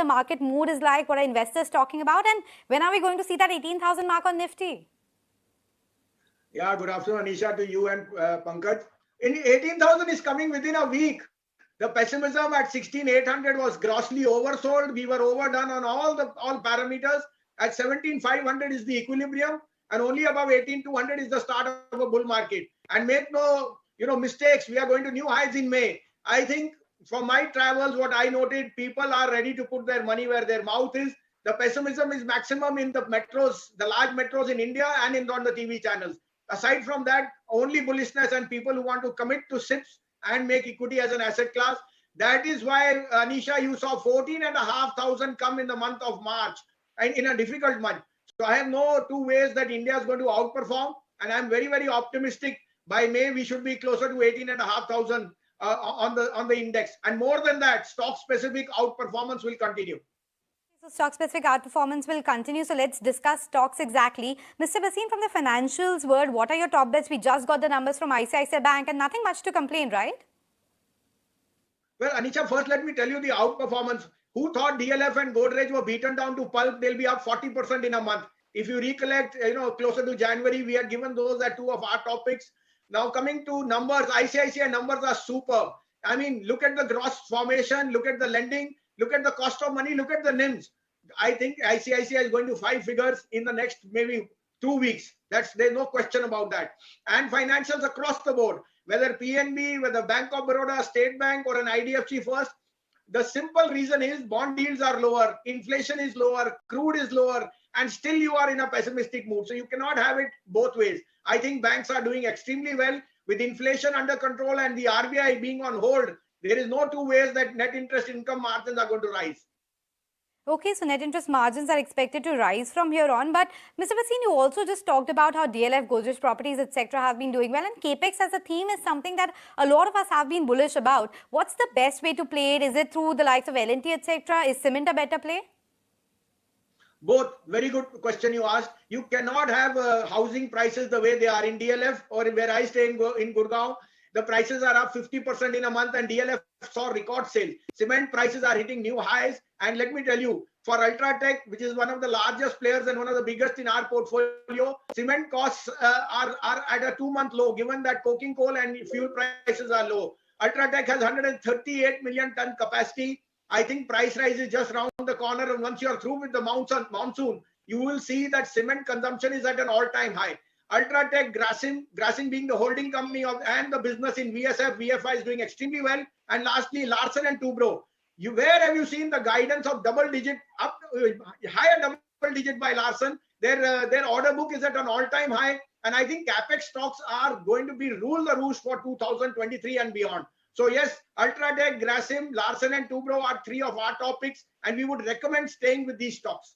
the market mood is like, what are investors talking about, and when are we going to see that 18,000 mark on Nifty? Yeah, good afternoon, Anisha, to you and Pankaj. 18,000 is coming within a week. The pessimism at 16,800 was grossly oversold. We were overdone on all parameters. At 17,500 is the equilibrium, and only above 18,200 is the start of a bull market. And make no mistakes. We are going to new highs in May. I think from my travels, what I noted, people are ready to put their money where their mouth is. The pessimism is maximum in the metros, the large metros in India, and on the TV channels. Aside from that, only bullishness and people who want to commit to SIPs and make equity as an asset class. That is why, Anisha, you saw 14,500 come in the month of March, and in a difficult month. So I have no two ways that India is going to outperform, and I'm very, very optimistic. By May, we should be closer to 18,500 on the index, and more than that, stock-specific outperformance will continue. So stock-specific outperformance will continue. So let's discuss stocks exactly. Mr. Bhasin, from the financials world, what are your top bets? We just got the numbers from ICICI Bank and nothing much to complain, right? Well, Anisha, first let me tell you the outperformance. Who thought DLF and Godrej were beaten down to pulp? They'll be up 40% in a month. If you recollect, closer to January, we had given those as two of our topics. Now coming to numbers, ICICI numbers are superb. I mean, look at the gross formation, look at the lending, look at the cost of money, look at the NIMs. I think ICICI is going to 5 figures in the next maybe 2 weeks. There's no question about that. And financials across the board, whether PNB, whether Bank of Baroda, State Bank, or an IDFC First. The simple reason is bond yields are lower, inflation is lower, crude is lower, and still you are in a pessimistic mood. So you cannot have it both ways. I think banks are doing extremely well with inflation under control and the RBI being on hold. There is no two ways that net interest income margins are going to rise. Okay, so net interest margins are expected to rise from here on. But Mr. Bhasin, you also just talked about how DLF, Godrej Properties, etc. have been doing well. And Capex as a theme is something that a lot of us have been bullish about. What's the best way to play it? Is it through the likes of L&T, etc.? Is cement a better play? Both. Very good question you asked. You cannot have housing prices the way they are in DLF or where I stay in Gurgaon. The prices are up 50% in a month and DLF saw record sales. Cement prices are hitting new highs. And let me tell you, for Ultratech, which is one of the largest players and one of the biggest in our portfolio, cement costs are at a 2-month low, given that coking coal and fuel prices are low. Ultratech has 138 million ton capacity. I think price rise is just around the corner. And once you're through with the monsoon, you will see that cement consumption is at an all-time high. Ultratech, Grasim being the holding company and the business in VSF, VFI is doing extremely well. And lastly, Larsen and Toubro. Where have you seen the guidance of double-digit, higher double-digit by Larsen? Their order book is at an all-time high. And I think Capex stocks are going to be rule the roost for 2023 and beyond. So yes, Ultratech, Grasim, Larsen and Toubro are 3 of our topics. And we would recommend staying with these stocks.